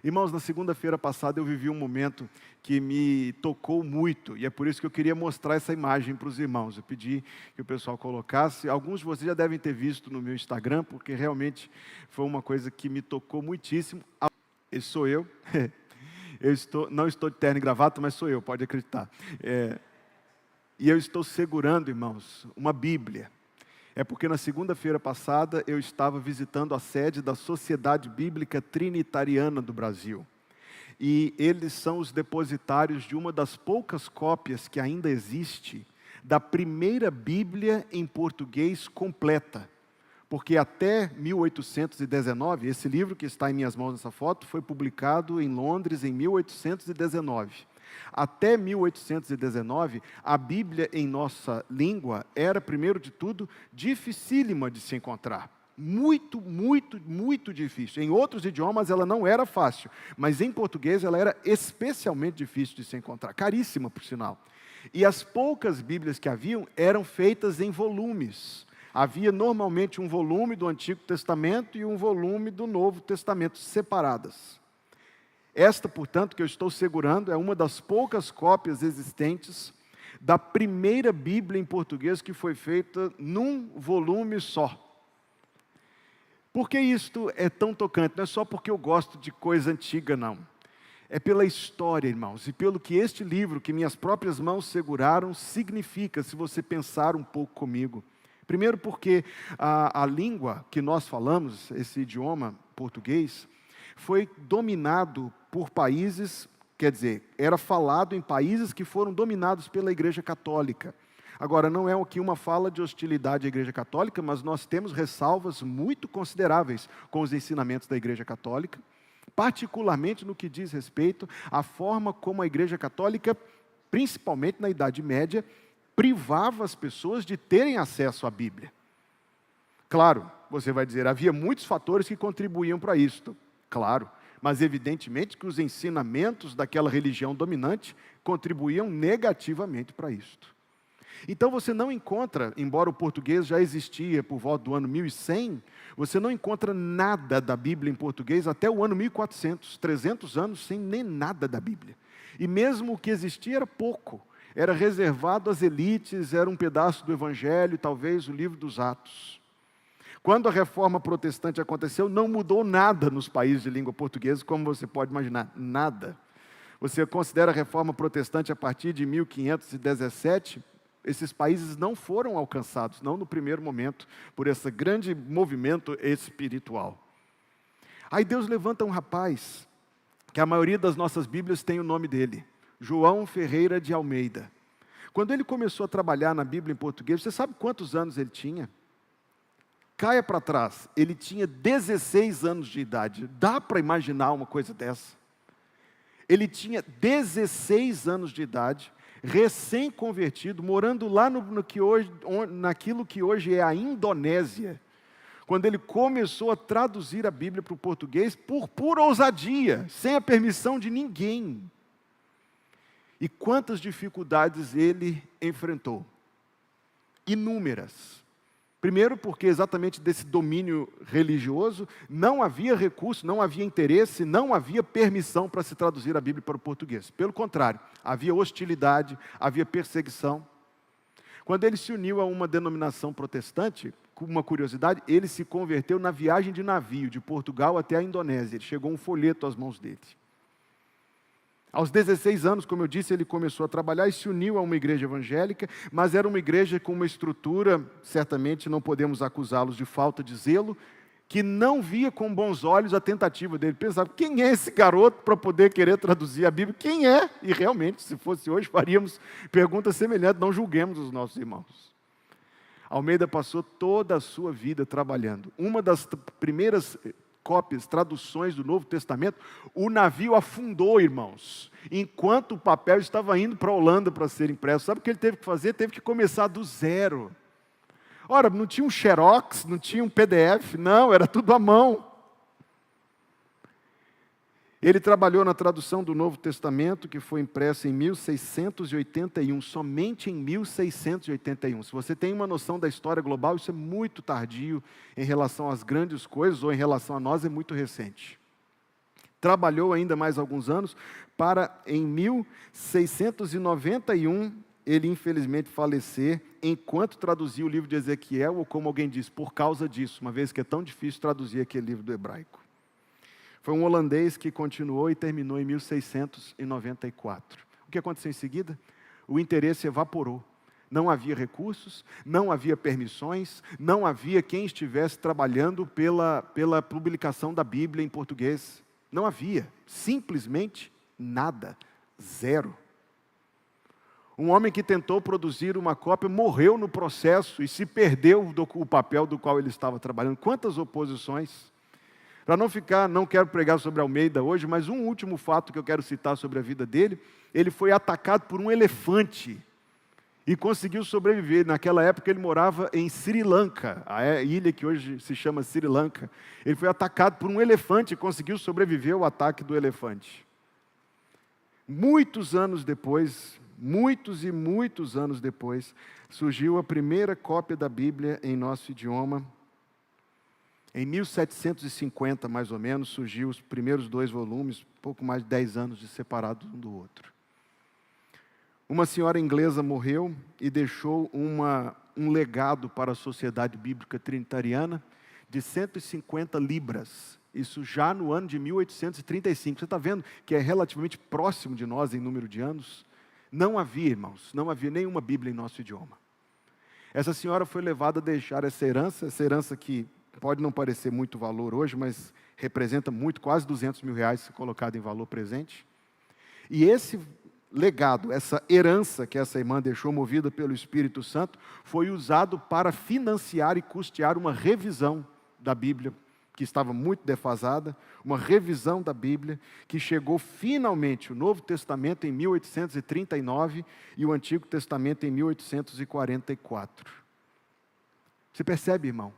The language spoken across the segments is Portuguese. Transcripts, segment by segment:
Irmãos, na segunda-feira passada eu vivi um momento que me tocou muito, e é por isso que eu queria mostrar essa imagem para os irmãos. Eu pedi que o pessoal colocasse, alguns de vocês já devem ter visto no meu Instagram, porque realmente foi uma coisa que me tocou muitíssimo. Esse sou eu, não estou de terno e gravata, mas sou eu, pode acreditar. E eu estou segurando, irmãos, uma Bíblia. É porque na segunda-feira passada eu estava visitando a sede da Sociedade Bíblica Trinitariana do Brasil. E eles são os depositários de uma das poucas cópias que ainda existe da primeira Bíblia em português completa. Porque até 1819, esse livro que está em minhas mãos nessa foto, foi publicado em Londres em 1819. Até 1819, a Bíblia em nossa língua era, primeiro de tudo, dificílima de se encontrar. Muito, muito, muito difícil. Em outros idiomas ela não era fácil, mas em português ela era especialmente difícil de se encontrar. Caríssima, por sinal. E as poucas Bíblias que haviam eram feitas em volumes. Havia normalmente um volume do Antigo Testamento e um volume do Novo Testamento, separadas. Esta, portanto, que eu estou segurando, é uma das poucas cópias existentes da primeira Bíblia em português que foi feita num volume só. Por que isto é tão tocante? Não é só porque eu gosto de coisa antiga, não. É pela história, irmãos, e pelo que este livro, que minhas próprias mãos seguraram, significa, se você pensar um pouco comigo. Primeiro porque a língua que nós falamos, esse idioma português, foi dominado por países, quer dizer, era falado em países que foram dominados pela Igreja Católica. Agora, não é aqui uma fala de hostilidade à Igreja Católica, mas nós temos ressalvas muito consideráveis com os ensinamentos da Igreja Católica, particularmente no que diz respeito à forma como a Igreja Católica, principalmente na Idade Média, privava as pessoas de terem acesso à Bíblia. Claro, você vai dizer, havia muitos fatores que contribuíam para isto. Claro, mas evidentemente que os ensinamentos daquela religião dominante contribuíam negativamente para isto. Então você não encontra, embora o português já existia por volta do ano 1100, você não encontra nada da Bíblia em português até o ano 1400, 300 anos sem nem nada da Bíblia. E mesmo o que existia era pouco, era reservado às elites, era um pedaço do Evangelho, talvez o livro dos Atos. Quando a reforma protestante aconteceu, não mudou nada nos países de língua portuguesa, como você pode imaginar, nada. Você considera a reforma protestante a partir de 1517, esses países não foram alcançados, não no primeiro momento, por esse grande movimento espiritual. Aí Deus levanta um rapaz, que a maioria das nossas Bíblias tem o nome dele, João Ferreira de Almeida. Quando ele começou a trabalhar na Bíblia em português, você sabe quantos anos ele tinha? Caia para trás, ele tinha 16 anos de idade. Dá para imaginar uma coisa dessa? Ele tinha 16 anos de idade, recém-convertido, morando lá naquilo que hoje é a Indonésia, quando ele começou a traduzir a Bíblia para o português por pura ousadia, sem a permissão de ninguém. E quantas dificuldades ele enfrentou? Inúmeras. Primeiro porque exatamente desse domínio religioso não havia recurso, não havia interesse, não havia permissão para se traduzir a Bíblia para o português. Pelo contrário, havia hostilidade, havia perseguição. Quando ele se uniu a uma denominação protestante, com uma curiosidade, ele se converteu na viagem de navio de Portugal até a Indonésia. Ele chegou um folheto às mãos dele. Aos 16 anos, como eu disse, ele começou a trabalhar e se uniu a uma igreja evangélica, mas era uma igreja com uma estrutura, certamente não podemos acusá-los de falta de zelo, que não via com bons olhos a tentativa dele. Pensava, quem é esse garoto para poder querer traduzir a Bíblia? Quem é? E realmente, se fosse hoje, faríamos perguntas semelhantes, não julguemos os nossos irmãos. Almeida passou toda a sua vida trabalhando. Uma das primeiras cópias, traduções do Novo Testamento, o navio afundou, irmãos, enquanto o papel estava indo para a Holanda para ser impresso. Sabe o que ele teve que fazer? Teve que começar do zero. Ora, não tinha um xerox, não tinha um PDF, não, era tudo à mão. Ele trabalhou na tradução do Novo Testamento, que foi impressa em 1681, somente em 1681. Se você tem uma noção da história global, isso é muito tardio em relação às grandes coisas, ou em relação a nós, é muito recente. Trabalhou ainda mais alguns anos para, em 1691, ele infelizmente falecer, enquanto traduzia o livro de Ezequiel, ou como alguém diz, por causa disso, uma vez que é tão difícil traduzir aquele livro do hebraico. Foi um holandês que continuou e terminou em 1694. O que aconteceu em seguida? O interesse evaporou. Não havia recursos, não havia permissões, não havia quem estivesse trabalhando pela publicação da Bíblia em português. Não havia, simplesmente nada, zero. Um homem que tentou produzir uma cópia morreu no processo e se perdeu o papel do qual ele estava trabalhando. Quantas oposições! Para não quero pregar sobre Almeida hoje, mas um último fato que eu quero citar sobre a vida dele, ele foi atacado por um elefante e conseguiu sobreviver. Naquela época ele morava em Sri Lanka, a ilha que hoje se chama Sri Lanka. Ele foi atacado por um elefante e conseguiu sobreviver ao ataque do elefante. Muitos anos depois, muitos e muitos anos depois, surgiu a primeira cópia da Bíblia em nosso idioma. Em 1750, mais ou menos, surgiu os primeiros 2 volumes, pouco mais de 10 anos de separado um do outro. Uma senhora inglesa morreu e deixou um legado para a Sociedade Bíblica Trinitariana de 150 libras. Isso já no ano de 1835. Você está vendo que é relativamente próximo de nós em número de anos? Não havia, irmãos, não havia nenhuma Bíblia em nosso idioma. Essa senhora foi levada a deixar essa herança que pode não parecer muito valor hoje, mas representa muito, quase 200 mil reais se colocado em valor presente. E esse legado, essa herança que essa irmã deixou, movida pelo Espírito Santo, foi usado para financiar e custear uma revisão da Bíblia, que estava muito defasada, uma revisão da Bíblia, que chegou finalmente, o Novo Testamento em 1839 e o Antigo Testamento em 1844. Você percebe, irmão,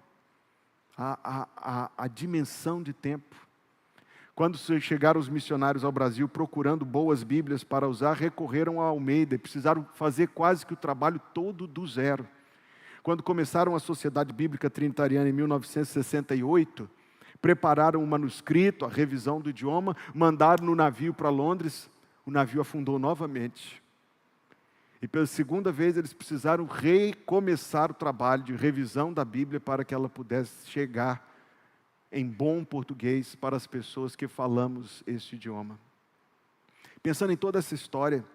a dimensão de tempo? Quando chegaram os missionários ao Brasil procurando boas Bíblias para usar, recorreram a Almeida e precisaram fazer quase que o trabalho todo do zero. Quando começaram a Sociedade Bíblica Trinitariana em 1968, prepararam um manuscrito, a revisão do idioma, mandaram no navio para Londres, o navio afundou novamente. E pela segunda vez eles precisaram recomeçar o trabalho de revisão da Bíblia para que ela pudesse chegar em bom português para as pessoas que falamos este idioma. Pensando em toda essa história,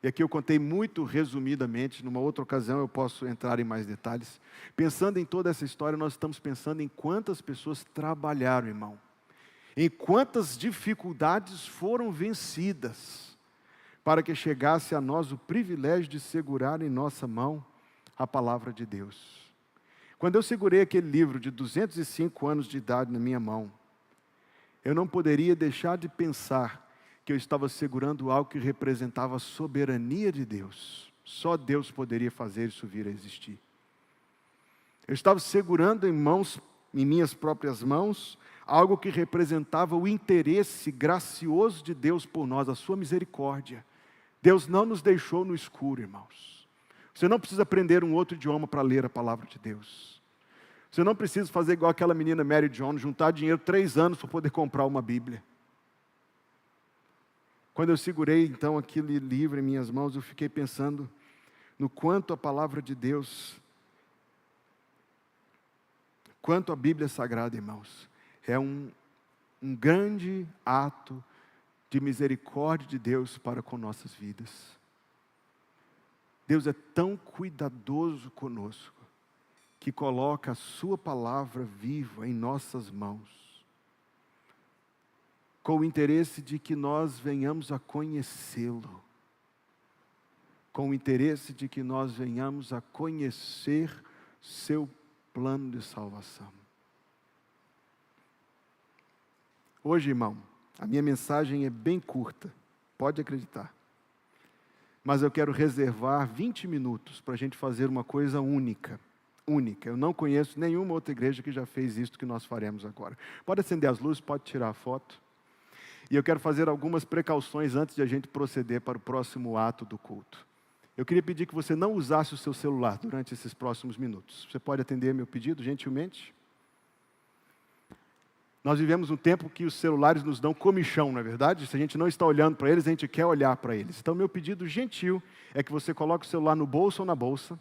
e aqui eu contei muito resumidamente, numa outra ocasião eu posso entrar em mais detalhes. Pensando em toda essa história, nós estamos pensando em quantas pessoas trabalharam, irmão. Em quantas dificuldades foram vencidas, para que chegasse a nós o privilégio de segurar em nossa mão a palavra de Deus. Quando eu segurei aquele livro de 205 anos de idade na minha mão, eu não poderia deixar de pensar que eu estava segurando algo que representava a soberania de Deus. Só Deus poderia fazer isso vir a existir. Eu estava segurando em minhas próprias mãos, algo que representava o interesse gracioso de Deus por nós, a sua misericórdia. Deus não nos deixou no escuro, irmãos. Você não precisa aprender um outro idioma para ler a palavra de Deus. Você não precisa fazer igual aquela menina Mary John, juntar dinheiro 3 anos para poder comprar uma Bíblia. Quando eu segurei então aquele livro em minhas mãos, eu fiquei pensando no quanto a palavra de Deus, quanto a Bíblia Sagrada, irmãos, é um grande ato de misericórdia de Deus para com nossas vidas. Deus é tão cuidadoso conosco, que coloca a sua palavra viva em nossas mãos, com o interesse de que nós venhamos a conhecê-lo, com o interesse de que nós venhamos a conhecer seu plano de salvação. Hoje, irmão, a minha mensagem é bem curta, pode acreditar. Mas eu quero reservar 20 minutos para a gente fazer uma coisa única. Eu não conheço nenhuma outra igreja que já fez isso que nós faremos agora. Pode acender as luzes, pode tirar a foto. E eu quero fazer algumas precauções antes de a gente proceder para o próximo ato do culto. Eu queria pedir que você não usasse o seu celular durante esses próximos minutos. Você pode atender meu pedido, gentilmente? Nós vivemos um tempo que os celulares nos dão comichão, não é verdade? Se a gente não está olhando para eles, a gente quer olhar para eles. Então, meu pedido gentil é que você coloque o celular no bolso ou na bolsa.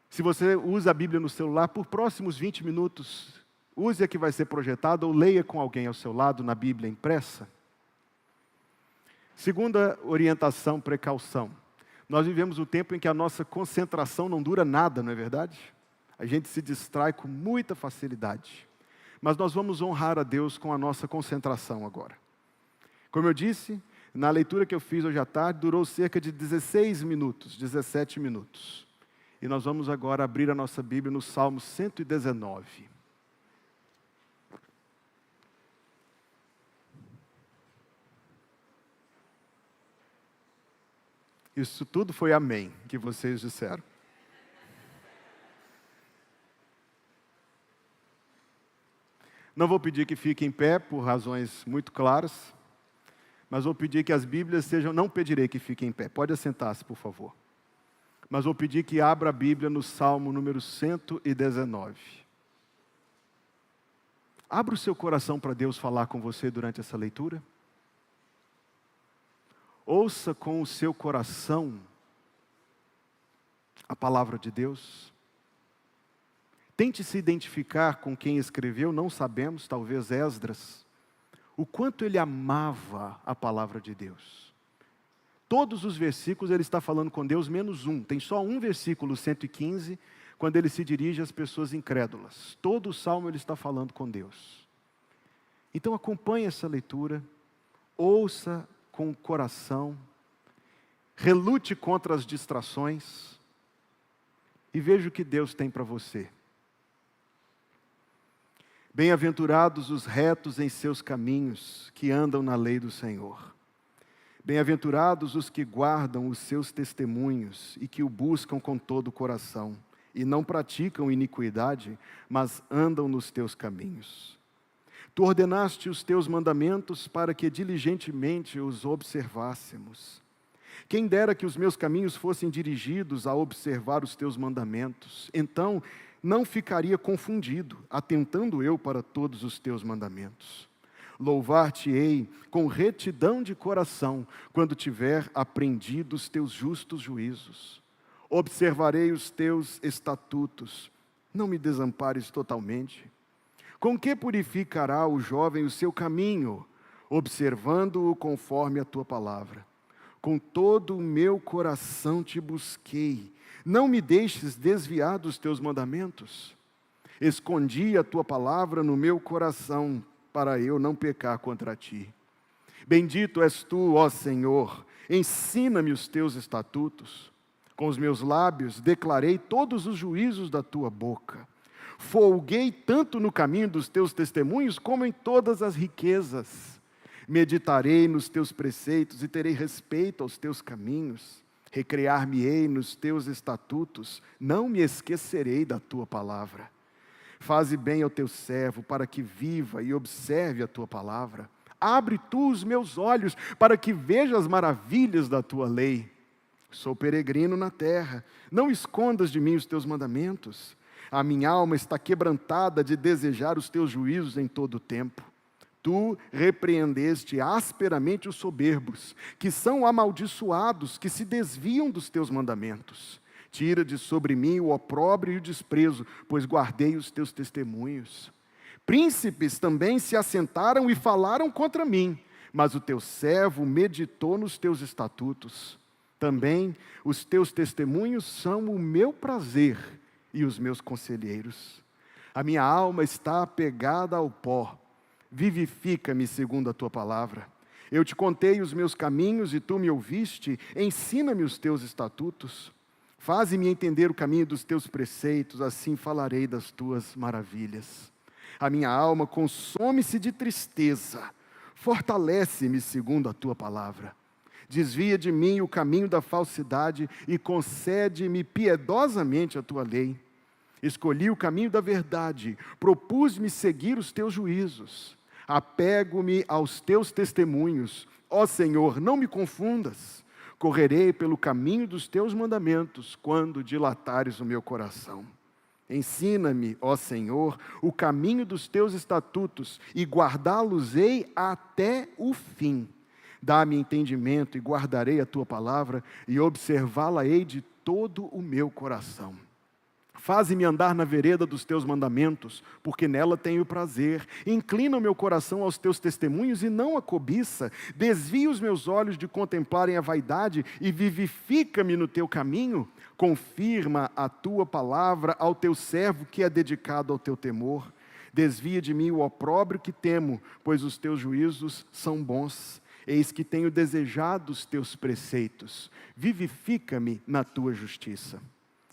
Se você usa a Bíblia no celular, por próximos 20 minutos, use a que vai ser projetada ou leia com alguém ao seu lado na Bíblia impressa. Segunda orientação, precaução. Nós vivemos um tempo em que a nossa concentração não dura nada, não é verdade? A gente se distrai com muita facilidade. Mas nós vamos honrar a Deus com a nossa concentração agora. Como eu disse, na leitura que eu fiz hoje à tarde, durou cerca de 16 minutos, 17 minutos. E nós vamos agora abrir a nossa Bíblia no Salmo 119. Isso tudo foi amém, que vocês disseram. Não vou pedir que fique em pé, por razões muito claras, mas vou pedir que as Bíblias sejam... Não pedirei que fique em pé, pode assentar-se, por favor. Mas vou pedir que abra a Bíblia no Salmo número 119. Abra o seu coração para Deus falar com você durante essa leitura. Ouça com o seu coração a palavra de Deus. Tente se identificar com quem escreveu, não sabemos, talvez Esdras, o quanto ele amava a palavra de Deus. Todos os versículos ele está falando com Deus, menos um. Tem só um versículo, 115, quando ele se dirige às pessoas incrédulas. Todo o salmo ele está falando com Deus. Então acompanhe essa leitura, ouça com o coração, relute contra as distrações e veja o que Deus tem para você. Bem-aventurados os retos em seus caminhos, que andam na lei do Senhor. Bem-aventurados os que guardam os seus testemunhos e que o buscam com todo o coração, e não praticam iniquidade, mas andam nos teus caminhos. Tu ordenaste os teus mandamentos para que diligentemente os observássemos. Quem dera que os meus caminhos fossem dirigidos a observar os teus mandamentos, então não ficaria confundido, atentando eu para todos os teus mandamentos. Louvar-te-ei com retidão de coração, quando tiver aprendido os teus justos juízos. Observarei os teus estatutos, não me desampares totalmente. Com que purificará o jovem o seu caminho, observando-o conforme a tua palavra? Com todo o meu coração te busquei, não me deixes desviar dos teus mandamentos. Escondi a tua palavra no meu coração, para eu não pecar contra ti. Bendito és tu, ó Senhor, ensina-me os teus estatutos. Com os meus lábios declarei todos os juízos da tua boca. Folguei tanto no caminho dos teus testemunhos, como em todas as riquezas. Meditarei nos teus preceitos e terei respeito aos teus caminhos. Recrear-me-ei nos teus estatutos, não me esquecerei da tua palavra. Faze bem ao teu servo, para que viva e observe a tua palavra. Abre tu os meus olhos, para que veja as maravilhas da tua lei. Sou peregrino na terra, não escondas de mim os teus mandamentos. A minha alma está quebrantada de desejar os teus juízos em todo o tempo. Tu repreendeste asperamente os soberbos, que são amaldiçoados, que se desviam dos teus mandamentos. Tira de sobre mim o opróbrio e o desprezo, pois guardei os teus testemunhos. Príncipes também se assentaram e falaram contra mim, mas o teu servo meditou nos teus estatutos. Também os teus testemunhos são o meu prazer e os meus conselheiros. A minha alma está apegada ao pó. Vivifica-me segundo a tua palavra. Eu te contei os meus caminhos e tu me ouviste. Ensina-me os teus estatutos. Faze-me entender o caminho dos teus preceitos, assim falarei das tuas maravilhas. A minha alma consome-se de tristeza. Fortalece-me segundo a tua palavra. Desvia de mim o caminho da falsidade e concede-me piedosamente a tua lei. Escolhi o caminho da verdade, propus-me seguir os teus juízos. Apego-me aos teus testemunhos. Ó Senhor, não me confundas. Correrei pelo caminho dos teus mandamentos, quando dilatares o meu coração. Ensina-me, ó Senhor, o caminho dos teus estatutos, e guardá-los-ei até o fim. Dá-me entendimento, e guardarei a tua palavra, e observá-la-ei de todo o meu coração. Faze-me andar na vereda dos teus mandamentos, porque nela tenho prazer. Inclina o meu coração aos teus testemunhos e não a cobiça. Desvia os meus olhos de contemplarem a vaidade e vivifica-me no teu caminho. Confirma a tua palavra ao teu servo que é dedicado ao teu temor. Desvia de mim o opróbrio que temo, pois os teus juízos são bons. Eis que tenho desejado os teus preceitos. Vivifica-me na tua justiça.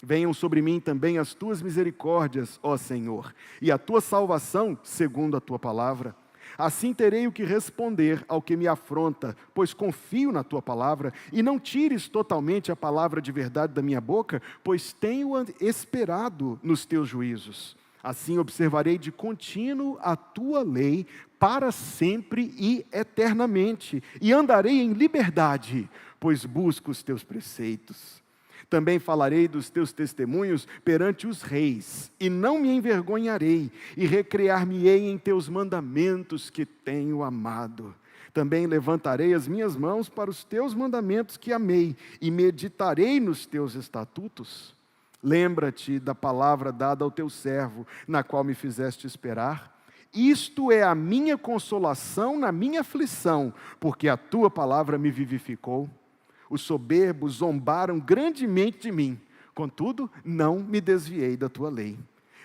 Venham sobre mim também as tuas misericórdias, ó Senhor, e a tua salvação segundo a tua palavra. Assim terei o que responder ao que me afronta, pois confio na tua palavra, e não tires totalmente a palavra de verdade da minha boca, pois tenho esperado nos teus juízos. Assim observarei de contínuo a tua lei para sempre e eternamente, e andarei em liberdade, pois busco os teus preceitos. Também falarei dos teus testemunhos perante os reis, e não me envergonharei, e recrear-me-ei em teus mandamentos que tenho amado. Também levantarei as minhas mãos para os teus mandamentos que amei, e meditarei nos teus estatutos. Lembra-te da palavra dada ao teu servo, na qual me fizeste esperar. Isto é a minha consolação na minha aflição, porque a tua palavra me vivificou. Os soberbos zombaram grandemente de mim, contudo, não me desviei da tua lei.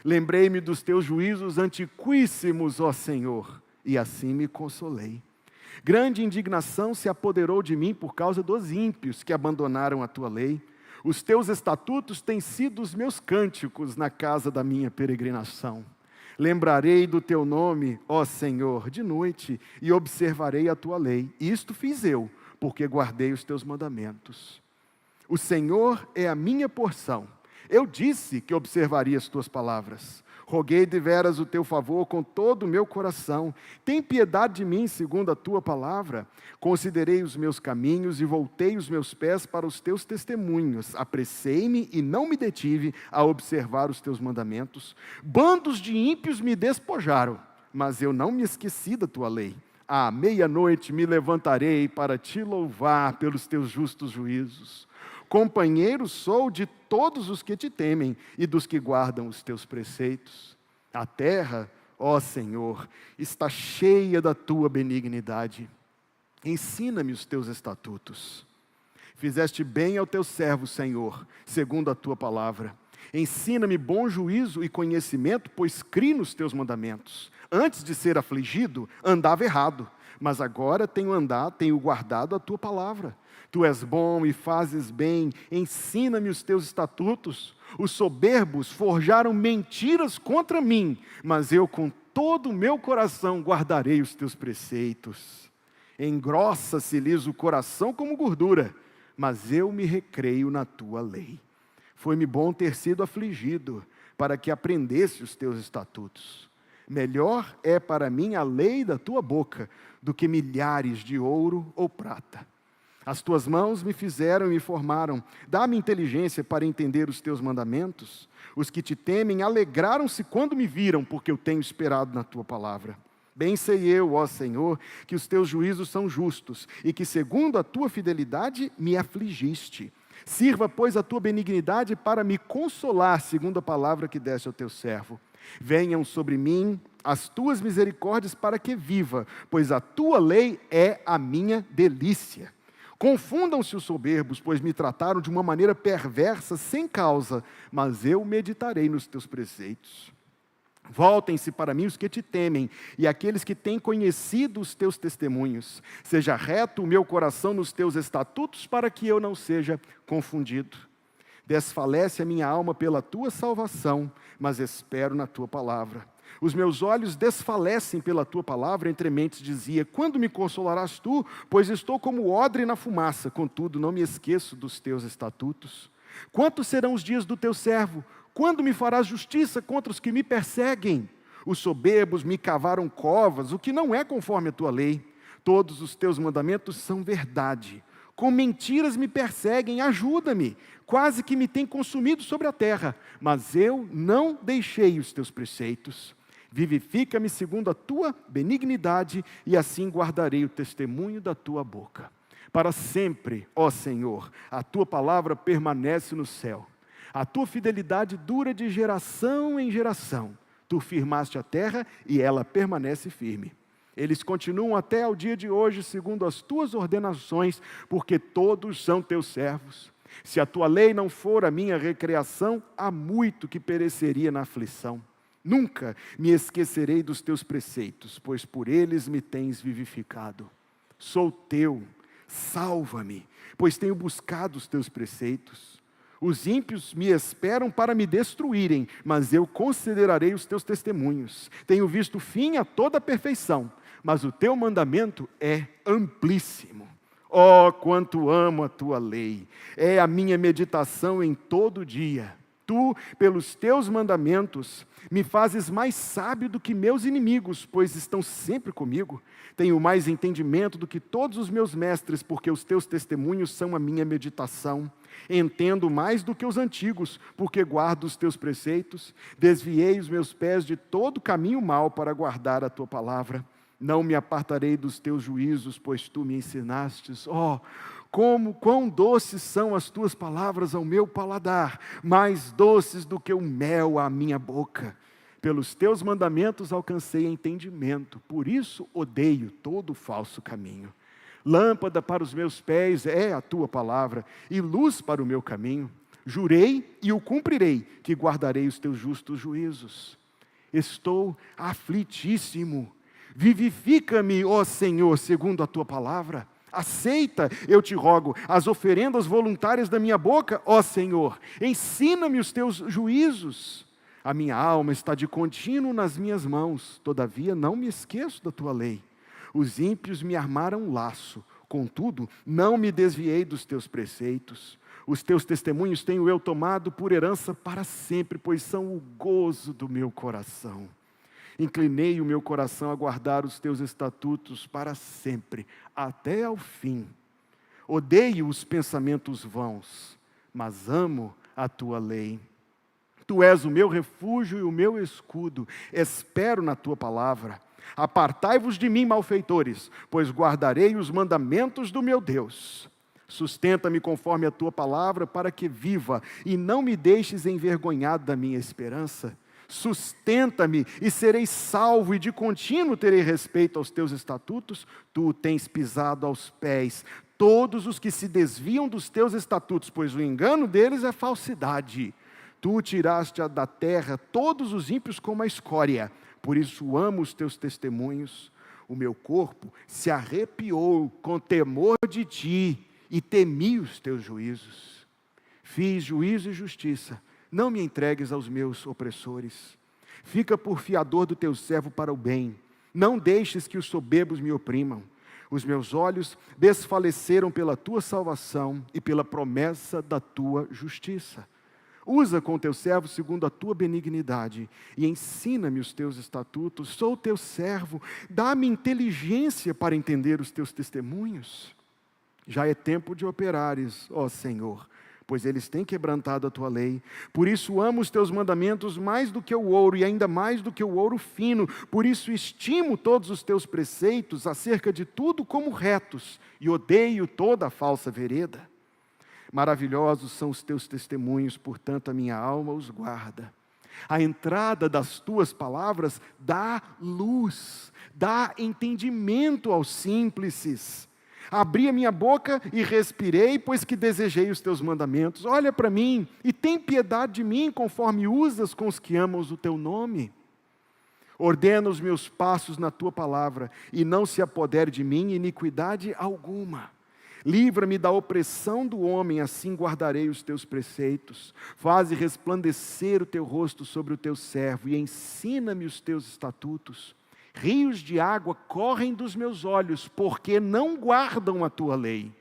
Lembrei-me dos teus juízos antiquíssimos, ó Senhor, e assim me consolei. Grande indignação se apoderou de mim por causa dos ímpios que abandonaram a tua lei. Os teus estatutos têm sido os meus cânticos na casa da minha peregrinação. Lembrarei do teu nome, ó Senhor, de noite, e observarei a tua lei. Isto fiz eu, porque guardei os teus mandamentos. O Senhor é a minha porção. Eu disse que observaria as tuas palavras. Roguei deveras o teu favor com todo o meu coração. Tem piedade de mim, segundo a tua palavra. Considerei os meus caminhos e voltei os meus pés para os teus testemunhos. Apressei-me e não me detive a observar os teus mandamentos. Bandos de ímpios me despojaram, mas eu não me esqueci da tua lei. À meia-noite me levantarei para te louvar pelos teus justos juízos. Companheiro sou de todos os que te temem e dos que guardam os teus preceitos. A terra, ó Senhor, está cheia da tua benignidade. Ensina-me os teus estatutos. Fizeste bem ao teu servo, Senhor, segundo a tua palavra. Ensina-me bom juízo e conhecimento, pois criei nos teus mandamentos. Antes de ser afligido, andava errado, mas agora tenho guardado a tua palavra. Tu és bom e fazes bem, ensina-me os teus estatutos. Os soberbos forjaram mentiras contra mim, mas eu com todo o meu coração guardarei os teus preceitos. Engrossa-se-lhes o coração como gordura, mas eu me recreio na tua lei. Foi-me bom ter sido afligido, para que aprendesse os teus estatutos. Melhor é para mim a lei da tua boca, do que milhares de ouro ou prata. As tuas mãos me fizeram e me formaram. Dá-me inteligência para entender os teus mandamentos. Os que te temem alegraram-se quando me viram, porque eu tenho esperado na tua palavra. Bem sei eu, ó Senhor, que os teus juízos são justos, e que segundo a tua fidelidade me afligiste. Sirva, pois, a tua benignidade para me consolar, segundo a palavra que deste ao teu servo. Venham sobre mim as tuas misericórdias para que viva, pois a tua lei é a minha delícia. Confundam-se os soberbos, pois me trataram de uma maneira perversa, sem causa, mas eu meditarei nos teus preceitos. Voltem-se para mim os que te temem, e aqueles que têm conhecido os teus testemunhos. Seja reto o meu coração nos teus estatutos, para que eu não seja confundido. Desfalece a minha alma pela tua salvação, mas espero na tua palavra. Os meus olhos desfalecem pela tua palavra, entre mentes dizia, quando me consolarás tu? Pois estou como odre na fumaça, contudo não me esqueço dos teus estatutos. Quantos serão os dias do teu servo? Quando me farás justiça contra os que me perseguem? Os soberbos me cavaram covas, o que não é conforme a tua lei. Todos os teus mandamentos são verdade. Com mentiras me perseguem, ajuda-me. Quase que me tem consumido sobre a terra, mas eu não deixei os teus preceitos. Vivifica-me segundo a tua benignidade, e assim guardarei o testemunho da tua boca. Para sempre, ó Senhor, a tua palavra permanece no céu. A tua fidelidade dura de geração em geração. Tu firmaste a terra e ela permanece firme. Eles continuam até ao dia de hoje, segundo as tuas ordenações, porque todos são teus servos. Se a tua lei não for a minha recreação, há muito que pereceria na aflição. Nunca me esquecerei dos teus preceitos, pois por eles me tens vivificado. Sou teu, salva-me, pois tenho buscado os teus preceitos. Os ímpios me esperam para me destruírem, mas eu considerarei os teus testemunhos. Tenho visto fim a toda a perfeição, mas o teu mandamento é amplíssimo. Oh, quanto amo a tua lei! É a minha meditação em todo dia. Tu, pelos teus mandamentos, me fazes mais sábio do que meus inimigos, pois estão sempre comigo. Tenho mais entendimento do que todos os meus mestres, porque os teus testemunhos são a minha meditação. Entendo mais do que os antigos, porque guardo os teus preceitos. Desviei os meus pés de todo caminho mau para guardar a tua palavra. Não me apartarei dos teus juízos, pois tu me ensinastes. Oh, quão doces são as tuas palavras ao meu paladar, mais doces do que o mel à minha boca. Pelos teus mandamentos alcancei entendimento, por isso odeio todo falso caminho. Lâmpada para os meus pés é a tua palavra, e luz para o meu caminho. Jurei e o cumprirei, que guardarei os teus justos juízos. Estou aflitíssimo. Vivifica-me, ó Senhor, segundo a tua palavra. Aceita, eu te rogo, as oferendas voluntárias da minha boca, ó Senhor. Ensina-me os teus juízos. A minha alma está de contínuo nas minhas mãos, todavia não me esqueço da tua lei. Os ímpios me armaram um laço, contudo, não me desviei dos teus preceitos. Os teus testemunhos tenho eu tomado por herança para sempre, pois são o gozo do meu coração. Inclinei o meu coração a guardar os teus estatutos para sempre, até ao fim. Odeio os pensamentos vãos, mas amo a tua lei. Tu és o meu refúgio e o meu escudo, espero na tua palavra. Apartai-vos de mim, malfeitores, pois guardarei os mandamentos do meu Deus. Sustenta-me conforme a tua palavra, para que viva, e não me deixes envergonhado da minha esperança. Sustenta-me e serei salvo, e de contínuo terei respeito aos teus estatutos. Tu tens pisado aos pés todos os que se desviam dos teus estatutos, pois o engano deles é falsidade. Tu tiraste da terra todos os ímpios como a escória, por isso amo os teus testemunhos. O meu corpo se arrepiou com temor de ti, e temi os teus juízos. Fiz juízo e justiça, não me entregues aos meus opressores. Fica por fiador do teu servo para o bem, não deixes que os soberbos me oprimam. Os meus olhos desfaleceram pela tua salvação e pela promessa da tua justiça. Usa com teu servo segundo a tua benignidade e ensina-me os teus estatutos. Sou teu servo, dá-me inteligência para entender os teus testemunhos. Já é tempo de operares, ó Senhor, pois eles têm quebrantado a tua lei. Por isso amo os teus mandamentos mais do que o ouro, e ainda mais do que o ouro fino. Por isso estimo todos os teus preceitos acerca de tudo como retos, e odeio toda a falsa vereda. Maravilhosos são os teus testemunhos, portanto a minha alma os guarda. A entrada das tuas palavras dá luz, dá entendimento aos simples. Abri a minha boca e respirei, pois que desejei os teus mandamentos. Olha para mim e tem piedade de mim, conforme usas com os que amam o teu nome. Ordena os meus passos na tua palavra, e não se apodere de mim iniquidade alguma. Livra-me da opressão do homem, assim guardarei os teus preceitos. Faze resplandecer o teu rosto sobre o teu servo, e ensina-me os teus estatutos. Rios de água correm dos meus olhos, porque não guardam a tua lei.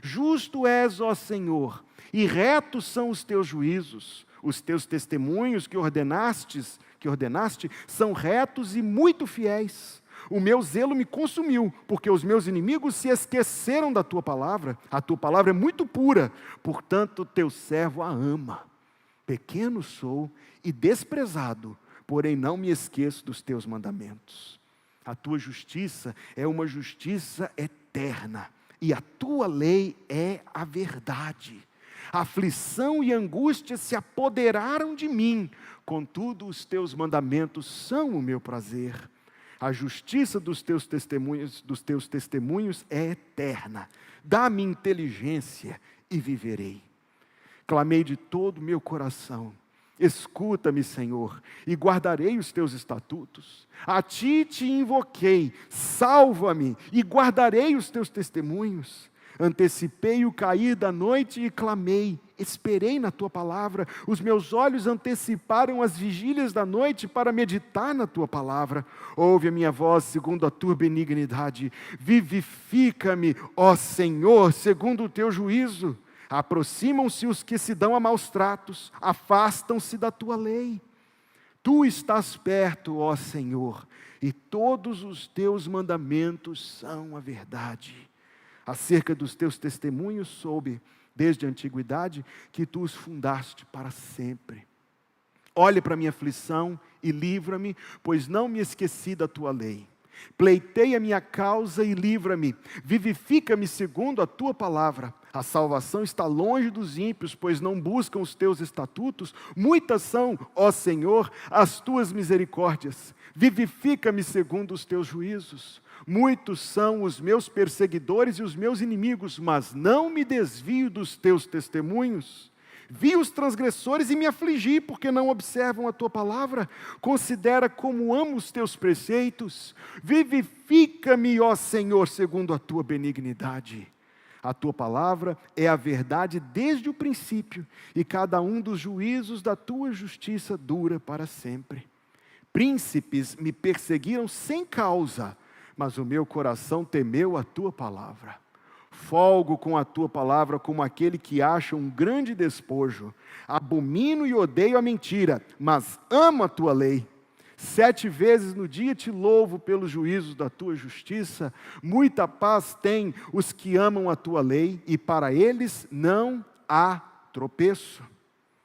Justo és, ó Senhor, e retos são os teus juízos. Os teus testemunhos que ordenaste são retos e muito fiéis. O meu zelo me consumiu, porque os meus inimigos se esqueceram da tua palavra. A tua palavra é muito pura, portanto teu servo a ama. Pequeno sou e desprezado, porém não me esqueço dos teus mandamentos. A tua justiça é uma justiça eterna, e a tua lei é a verdade. Aflição e angústia se apoderaram de mim, contudo os teus mandamentos são o meu prazer. A justiça dos teus testemunhos é eterna. Dá-me inteligência e viverei. Clamei de todo o meu coração. Escuta-me, Senhor, e guardarei os teus estatutos. A ti te invoquei, salva-me e guardarei os teus testemunhos. Antecipei o cair da noite e clamei, esperei na tua palavra. Os meus olhos anteciparam as vigílias da noite para meditar na tua palavra. Ouve a minha voz segundo a tua benignidade. Vivifica-me, ó Senhor, segundo o teu juízo. Aproximam-se os que se dão a maus tratos, afastam-se da tua lei. Tu estás perto, ó Senhor, e todos os teus mandamentos são a verdade. Acerca dos teus testemunhos soube, desde a antiguidade, que tu os fundaste para sempre. Olhe para a minha aflição e livra-me, pois não me esqueci da tua lei. Pleitei a minha causa e livra-me, vivifica-me segundo a tua palavra. A salvação está longe dos ímpios, pois não buscam os teus estatutos. Muitas são, ó Senhor, as tuas misericórdias. Vivifica-me segundo os teus juízos. Muitos são os meus perseguidores e os meus inimigos, mas não me desvio dos teus testemunhos. Vi os transgressores e me afligi, porque não observam a tua palavra. Considera como amo os teus preceitos. Vivifica-me, ó Senhor, segundo a tua benignidade. A tua palavra é a verdade desde o princípio, e cada um dos juízos da tua justiça dura para sempre. Príncipes me perseguiram sem causa, mas o meu coração temeu a tua palavra. Folgo com a tua palavra como aquele que acha um grande despojo. Abomino e odeio a mentira, mas amo a tua lei. 7 vezes no dia te louvo pelos juízos da tua justiça. Muita paz têm os que amam a tua lei, e para eles não há tropeço.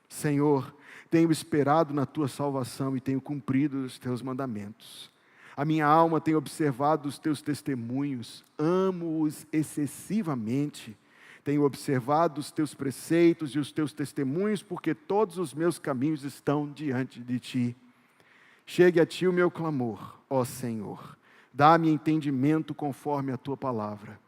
Senhor, tenho esperado na tua salvação e tenho cumprido os teus mandamentos. A minha alma tem observado os teus testemunhos, amo-os excessivamente. Tenho observado os teus preceitos e os teus testemunhos, porque todos os meus caminhos estão diante de ti. Chegue a ti o meu clamor, ó Senhor. Dá-me entendimento conforme a tua palavra.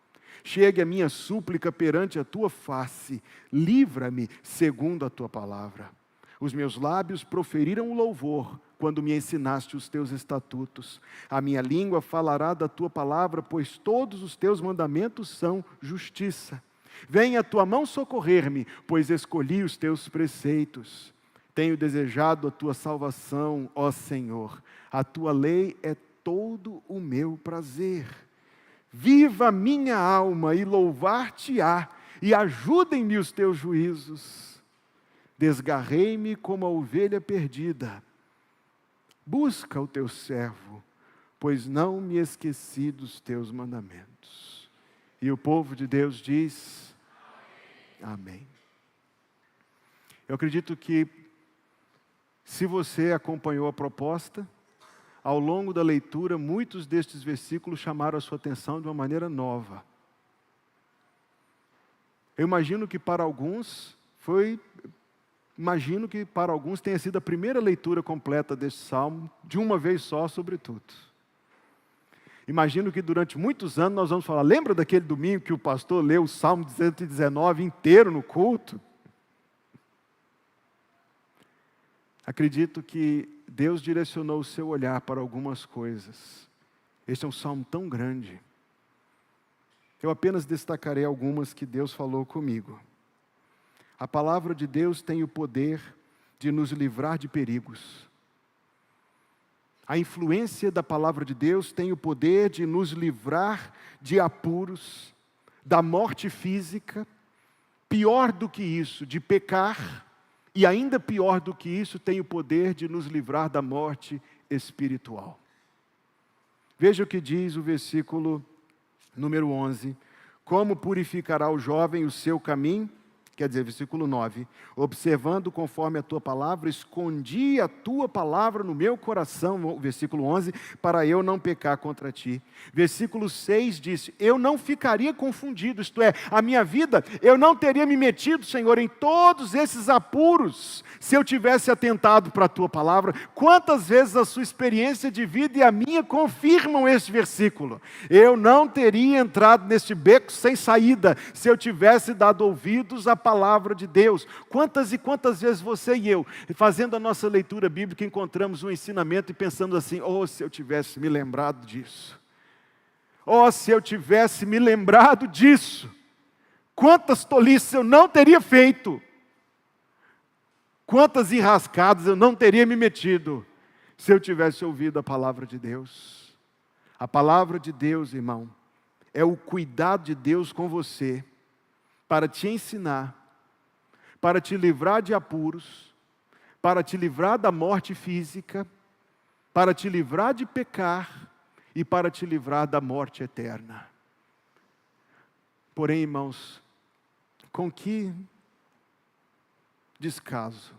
Chegue a minha súplica perante a tua face. Livra-me segundo a tua palavra. Os meus lábios proferiram o louvor quando me ensinaste os teus estatutos. A minha língua falará da tua palavra, pois todos os teus mandamentos são justiça. Venha a tua mão socorrer-me, pois escolhi os teus preceitos. Tenho desejado a tua salvação, ó Senhor. A tua lei é todo o meu prazer. Viva a minha alma e louvar-te-á, e ajudem-me os teus juízos. Desgarrei-me como a ovelha perdida. Busca o teu servo, pois não me esqueci dos teus mandamentos. E o povo de Deus diz: amém. Eu acredito que, se você acompanhou a proposta, ao longo da leitura, muitos destes versículos chamaram a sua atenção de uma maneira nova. Eu imagino que para alguns tenha sido a primeira leitura completa deste salmo, de uma vez só, sobretudo. Imagino que durante muitos anos nós vamos falar, lembra daquele domingo que o pastor leu o Salmo 119 inteiro no culto? Acredito que Deus direcionou o seu olhar para algumas coisas. Este é um salmo tão grande. Eu apenas destacarei algumas que Deus falou comigo. A palavra de Deus tem o poder de nos livrar de perigos. A influência da palavra de Deus tem o poder de nos livrar de apuros, da morte física. Pior do que isso, de pecar. E ainda pior do que isso, tem o poder de nos livrar da morte espiritual. Veja o que diz o versículo número 11. Como purificará o jovem o seu caminho? Quer dizer, versículo 9. Observando conforme a tua palavra, escondi a tua palavra no meu coração, versículo 11, para eu não pecar contra ti. Versículo 6 diz, eu não ficaria confundido, isto é, a minha vida, eu não teria me metido, Senhor, em todos esses apuros, se eu tivesse atentado para a tua palavra. Quantas vezes a sua experiência de vida e a minha confirmam este versículo? Eu não teria entrado neste beco sem saída, se eu tivesse dado ouvidos à palavra de Deus. Quantas e quantas vezes você e eu, fazendo a nossa leitura bíblica, encontramos um ensinamento e pensamos assim, oh, se eu tivesse me lembrado disso. Oh, se eu tivesse me lembrado disso. Quantas tolices eu não teria feito. Quantas enrascadas eu não teria me metido, se eu tivesse ouvido a palavra de Deus. A palavra de Deus, irmão, é o cuidado de Deus com você, para te ensinar, para te livrar de apuros, para te livrar da morte física, para te livrar de pecar e para te livrar da morte eterna. Porém, irmãos, com que descaso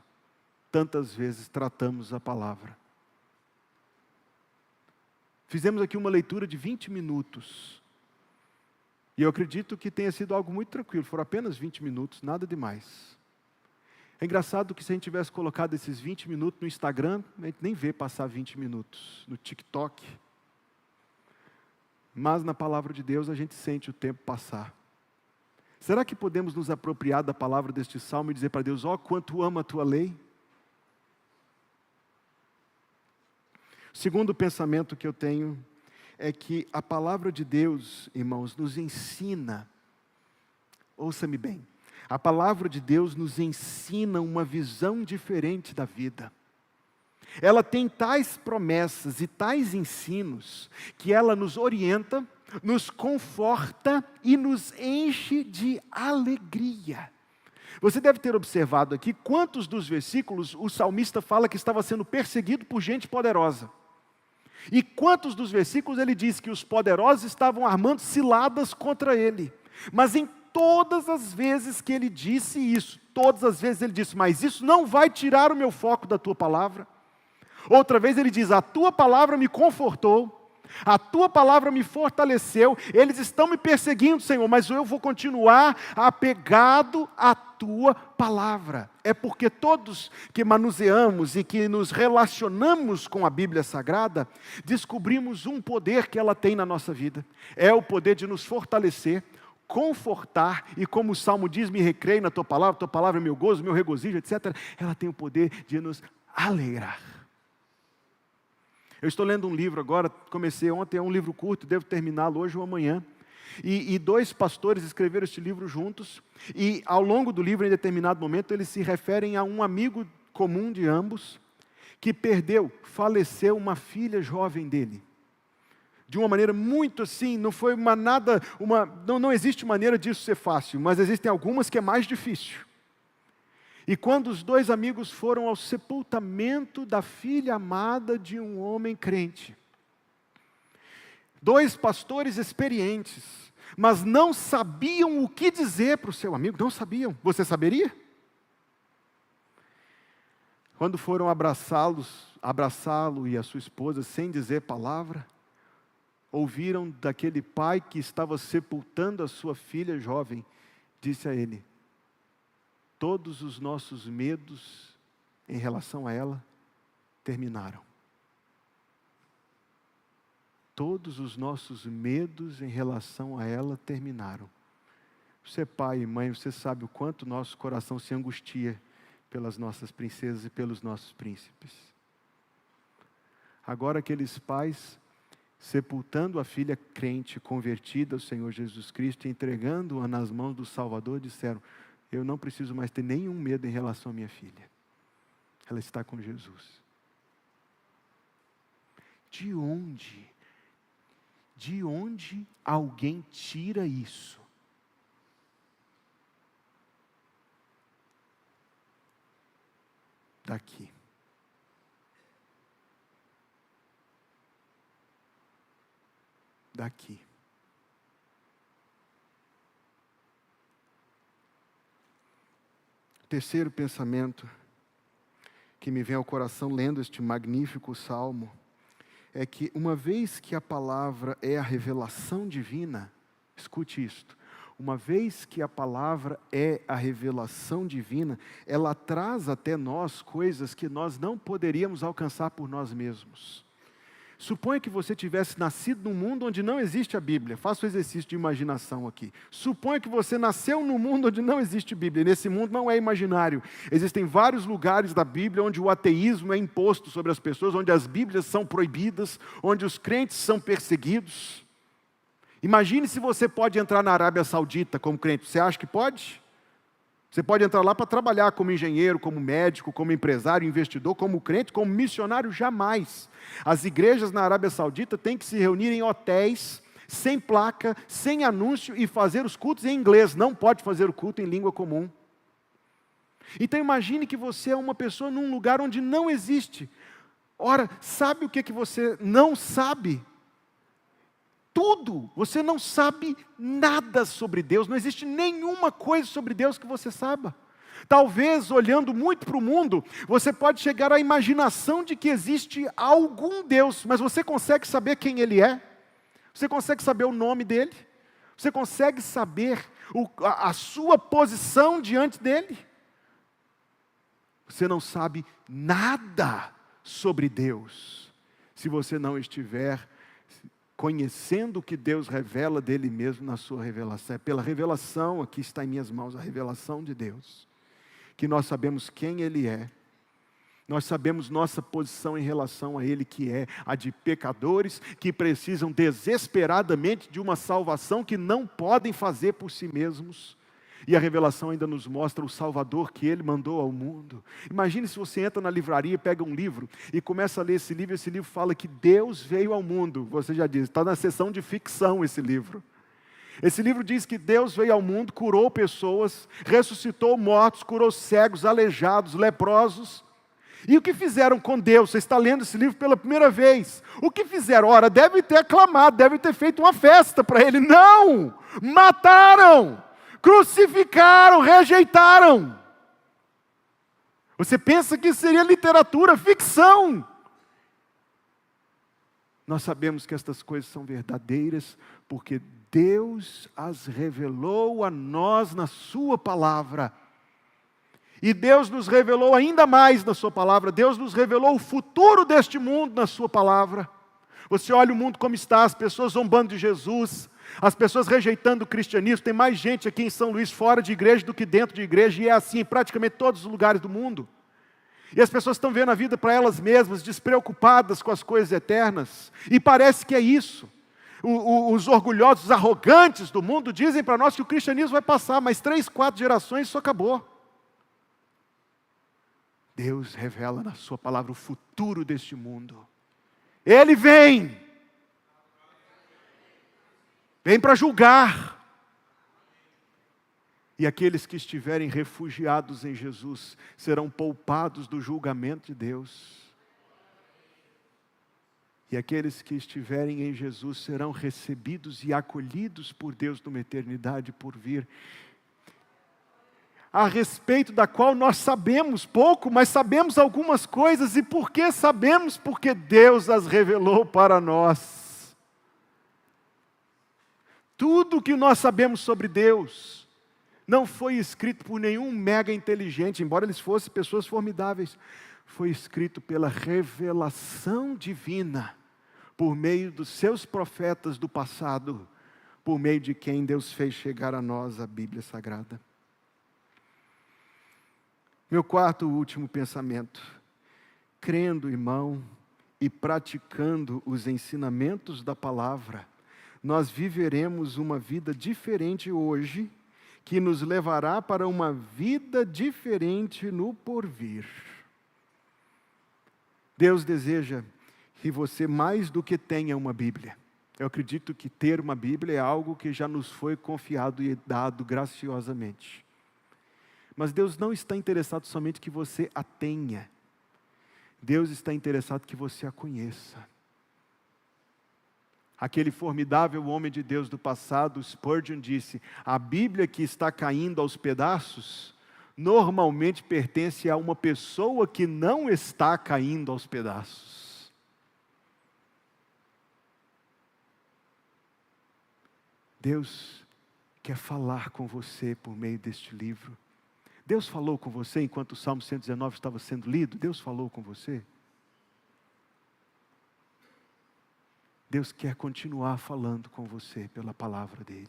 tantas vezes tratamos a palavra. Fizemos aqui uma leitura de 20 minutos. E eu acredito que tenha sido algo muito tranquilo, foram apenas 20 minutos, nada demais. É engraçado que se a gente tivesse colocado esses 20 minutos no Instagram, a gente nem vê passar 20 minutos, no TikTok. Mas na palavra de Deus a gente sente o tempo passar. Será que podemos nos apropriar da palavra deste salmo e dizer para Deus, ó, quanto amo a tua lei? O segundo pensamento que eu tenho é que a palavra de Deus, irmãos, nos ensina, ouça-me bem, a palavra de Deus nos ensina uma visão diferente da vida. Ela tem tais promessas e tais ensinos, que ela nos orienta, nos conforta e nos enche de alegria. Você deve ter observado aqui quantos dos versículos o salmista fala que estava sendo perseguido por gente poderosa. E quantos dos versículos ele diz que os poderosos estavam armando ciladas contra ele. Mas em todas as vezes que ele disse isso, todas as vezes ele disse, mas isso não vai tirar o meu foco da tua palavra. Outra vez ele diz, a tua palavra me confortou, a tua palavra me fortaleceu, eles estão me perseguindo, Senhor, mas eu vou continuar apegado à tua palavra. É porque todos que manuseamos e que nos relacionamos com a Bíblia Sagrada, descobrimos um poder que ela tem na nossa vida. É o poder de nos fortalecer, confortar, e como o Salmo diz, me recreio na tua palavra é meu gozo, meu regozijo, etc. Ela tem o poder de nos alegrar. Eu estou lendo um livro agora, comecei ontem, é um livro curto, devo terminá-lo hoje ou amanhã. E dois pastores escreveram este livro juntos, e ao longo do livro, em determinado momento, eles se referem a um amigo comum de ambos, que faleceu uma filha jovem dele. De uma maneira muito assim, não foi não existe maneira disso ser fácil, mas existem algumas que é mais difícil. E quando os dois amigos foram ao sepultamento da filha amada de um homem crente, dois pastores experientes, mas não sabiam o que dizer para o seu amigo, não sabiam. Você saberia? Quando foram abraçá-lo e a sua esposa sem dizer palavra, ouviram daquele pai que estava sepultando a sua filha jovem, disse a ele, todos os nossos medos em relação a ela terminaram. Todos os nossos medos em relação a ela terminaram. Você é pai e mãe, você sabe o quanto nosso coração se angustia pelas nossas princesas e pelos nossos príncipes. Agora aqueles pais, sepultando a filha crente, convertida ao Senhor Jesus Cristo, entregando-a nas mãos do Salvador, disseram, eu não preciso mais ter nenhum medo em relação à minha filha. Ela está com Jesus. De onde alguém tira isso? Daqui. daqui. Terceiro pensamento que me vem ao coração lendo este magnífico salmo é que uma vez que a palavra é a revelação divina, escute isto, uma vez que a palavra é a revelação divina, ela traz até nós coisas que nós não poderíamos alcançar por nós mesmos. Suponha que você tivesse nascido num mundo onde não existe a Bíblia. Faça o exercício de imaginação aqui. Suponha que você nasceu num mundo onde não existe Bíblia. Nesse mundo não é imaginário. Existem vários lugares da Bíblia onde o ateísmo é imposto sobre as pessoas, onde as Bíblias são proibidas, onde os crentes são perseguidos. Imagine se você pode entrar na Arábia Saudita como crente. Você acha que pode? Você pode entrar lá para trabalhar como engenheiro, como médico, como empresário, investidor, como crente, como missionário, jamais. As igrejas na Arábia Saudita têm que se reunir em hotéis, sem placa, sem anúncio e fazer os cultos em inglês. Não pode fazer o culto em língua comum. Então imagine que você é uma pessoa num lugar onde não existe. Ora, sabe o que você não sabe? Tudo, você não sabe nada sobre Deus, não existe nenhuma coisa sobre Deus que você saiba. Talvez, olhando muito para o mundo, você pode chegar à imaginação de que existe algum Deus, mas você consegue saber quem Ele é? Você consegue saber o nome dEle? Você consegue saber a sua posição diante dEle? Você não sabe nada sobre Deus, se você não estiver conhecendo o que Deus revela dele mesmo na sua revelação. É pela revelação, aqui está em minhas mãos a revelação de Deus, que nós sabemos quem Ele é, nós sabemos nossa posição em relação a Ele, que é a de pecadores que precisam desesperadamente de uma salvação que não podem fazer por si mesmos. E a revelação ainda nos mostra o Salvador que Ele mandou ao mundo. Imagine se você entra na livraria, pega um livro e começa a ler esse livro fala que Deus veio ao mundo. Você já disse, está na seção de ficção esse livro. Esse livro diz que Deus veio ao mundo, curou pessoas, ressuscitou mortos, curou cegos, aleijados, leprosos. E o que fizeram com Deus? Você está lendo esse livro pela primeira vez. O que fizeram? Ora, deve ter aclamado, deve ter feito uma festa para Ele. Não! Mataram! Crucificaram, rejeitaram. Você pensa que seria literatura, ficção. Nós sabemos que estas coisas são verdadeiras, porque Deus as revelou a nós na sua palavra. E Deus nos revelou ainda mais na sua palavra. Deus nos revelou o futuro deste mundo na sua palavra. Você olha o mundo como está, as pessoas zombando de Jesus, as pessoas rejeitando o cristianismo. Tem mais gente aqui em São Luís fora de igreja do que dentro de igreja, e é assim em praticamente todos os lugares do mundo. E as pessoas estão vendo a vida para elas mesmas, despreocupadas com as coisas eternas, e parece que é isso. Os orgulhosos, os arrogantes do mundo dizem para nós que o cristianismo vai passar, mas 3, 4 gerações isso acabou. Deus revela na sua palavra o futuro deste mundo. Ele vem para julgar. E aqueles que estiverem refugiados em Jesus serão poupados do julgamento de Deus. E aqueles que estiverem em Jesus serão recebidos e acolhidos por Deus numa eternidade por vir, a respeito da qual nós sabemos pouco, mas sabemos algumas coisas. E por que sabemos? Porque Deus as revelou para nós. Tudo que nós sabemos sobre Deus não foi escrito por nenhum mega inteligente, embora eles fossem pessoas formidáveis. Foi escrito pela revelação divina, por meio dos seus profetas do passado, por meio de quem Deus fez chegar a nós a Bíblia Sagrada. Meu quarto e último pensamento: crendo, irmão, e praticando os ensinamentos da palavra, nós viveremos uma vida diferente hoje, que nos levará para uma vida diferente no porvir. Deus deseja que você mais do que tenha uma Bíblia. Eu acredito que ter uma Bíblia é algo que já nos foi confiado e dado graciosamente. Mas Deus não está interessado somente que você a tenha. Deus está interessado que você a conheça. Aquele formidável homem de Deus do passado, Spurgeon, disse: a Bíblia que está caindo aos pedaços, normalmente pertence a uma pessoa que não está caindo aos pedaços. Deus quer falar com você por meio deste livro. Deus falou com você enquanto o Salmo 119 estava sendo lido? Deus falou com você? Deus quer continuar falando com você pela palavra dele.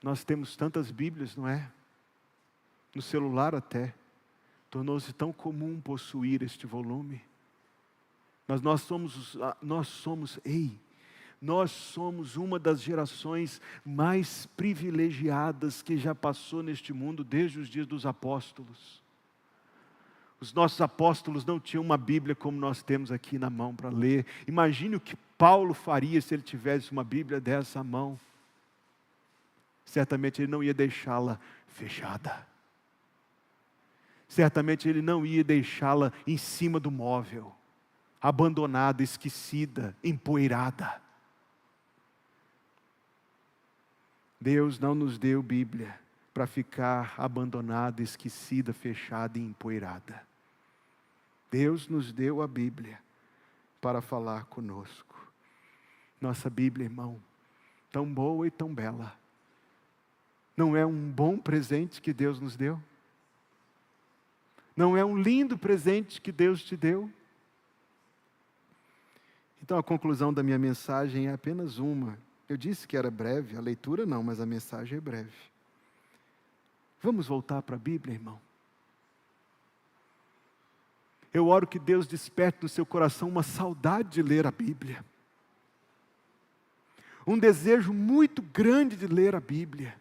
Nós temos tantas Bíblias, não é? No celular até. Tornou-se tão comum possuir este volume. Mas nós somos uma das gerações mais privilegiadas que já passou neste mundo desde os dias dos apóstolos. Os nossos apóstolos não tinham uma Bíblia como nós temos aqui na mão para ler. Imagine o que Paulo faria se ele tivesse uma Bíblia dessa à mão. Certamente ele não ia deixá-la fechada. Certamente ele não ia deixá-la em cima do móvel, abandonada, esquecida, empoeirada. Deus não nos deu Bíblia para ficar abandonada, esquecida, fechada e empoeirada. Deus nos deu a Bíblia para falar conosco. Nossa Bíblia, irmão, tão boa e tão bela. Não é um bom presente que Deus nos deu? Não é um lindo presente que Deus te deu? Então a conclusão da minha mensagem é apenas uma. Eu disse que era breve, a leitura não, mas a mensagem é breve. Vamos voltar para a Bíblia, irmão? Eu oro que Deus desperte no seu coração uma saudade de ler a Bíblia. Um desejo muito grande de ler a Bíblia.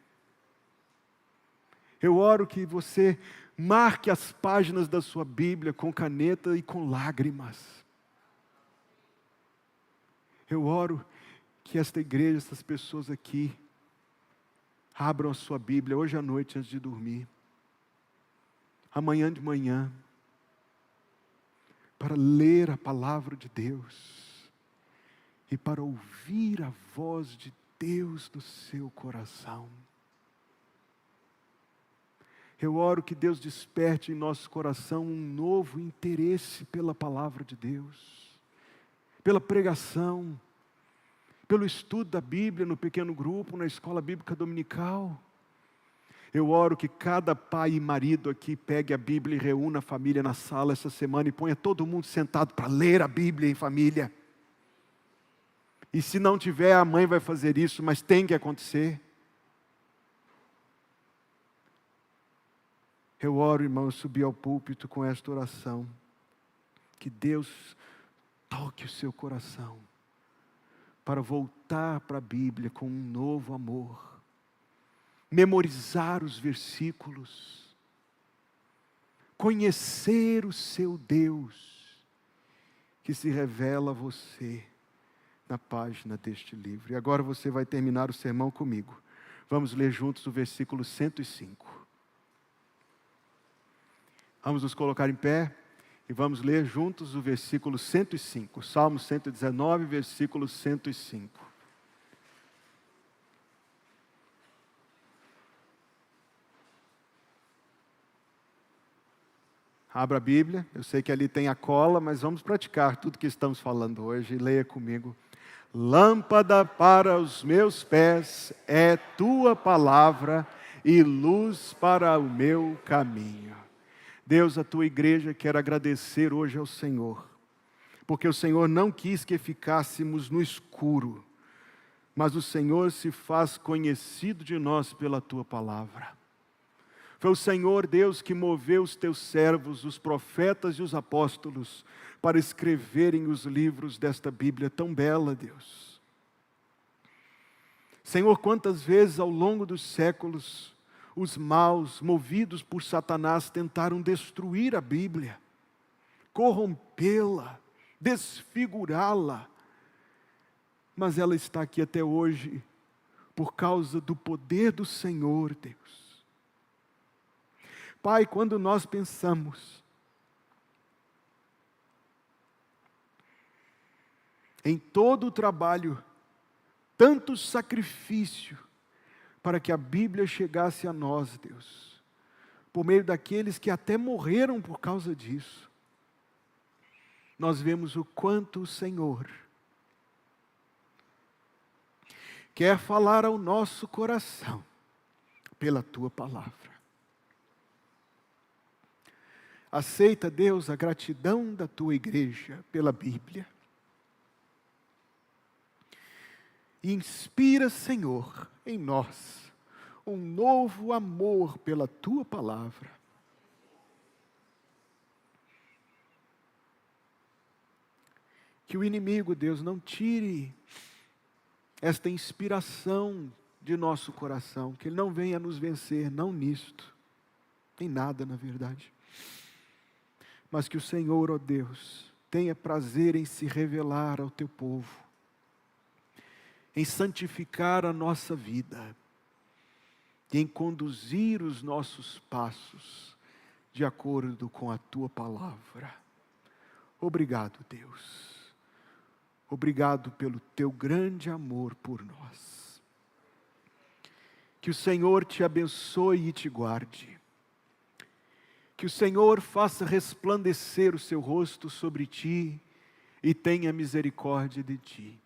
Eu oro que você marque as páginas da sua Bíblia com caneta e com lágrimas. Eu oro que esta igreja, essas pessoas aqui, abram a sua Bíblia hoje à noite antes de dormir. Amanhã de manhã. Para ler a palavra de Deus. E para ouvir a voz de Deus no seu coração. Eu oro que Deus desperte em nosso coração um novo interesse pela palavra de Deus, pela pregação, pelo estudo da Bíblia no pequeno grupo, na escola bíblica dominical. Eu oro que cada pai e marido aqui pegue a Bíblia e reúna a família na sala essa semana e ponha todo mundo sentado para ler a Bíblia em família. E se não tiver, a mãe vai fazer isso, mas tem que acontecer. Eu oro, irmão, subir ao púlpito com esta oração. Que Deus toque o seu coração para voltar para a Bíblia com um novo amor. Memorizar os versículos. Conhecer o seu Deus, que se revela a você na página deste livro. E agora você vai terminar o sermão comigo. Vamos ler juntos o versículo 105. Vamos nos colocar em pé e vamos ler juntos o versículo 105. Salmo 119, versículo 105. Abra a Bíblia, eu sei que ali tem a cola, mas vamos praticar tudo que estamos falando hoje. Leia comigo. Lâmpada para os meus pés é tua palavra e luz para o meu caminho. Deus, a tua igreja quer agradecer hoje ao Senhor, porque o Senhor não quis que ficássemos no escuro, mas o Senhor se faz conhecido de nós pela tua palavra. Foi o Senhor, Deus, que moveu os teus servos, os profetas e os apóstolos, para escreverem os livros desta Bíblia tão bela, Deus. Senhor, quantas vezes ao longo dos séculos, os maus, movidos por Satanás, tentaram destruir a Bíblia, corrompê-la, desfigurá-la, mas ela está aqui até hoje, por causa do poder do Senhor, Deus. Pai, quando nós pensamos em todo o trabalho, tanto sacrifício, para que a Bíblia chegasse a nós, Deus, por meio daqueles que até morreram por causa disso. Nós vemos o quanto o Senhor quer falar ao nosso coração pela Tua palavra. Aceita, Deus, a gratidão da Tua igreja pela Bíblia. E inspira, Senhor, em nós um novo amor pela Tua palavra. Que o inimigo, Deus, não tire esta inspiração de nosso coração, que ele não venha nos vencer, não nisto, em nada na verdade. Mas que o Senhor, ó Deus, tenha prazer em se revelar ao Teu povo, em santificar a nossa vida, e em conduzir os nossos passos de acordo com a Tua palavra. Obrigado, Deus. Obrigado pelo Teu grande amor por nós. Que o Senhor te abençoe e te guarde. Que o Senhor faça resplandecer o seu rosto sobre ti e tenha misericórdia de ti.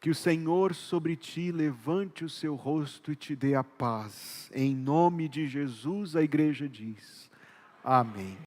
Que o Senhor sobre ti levante o seu rosto e te dê a paz. Em nome de Jesus, a igreja diz: amém.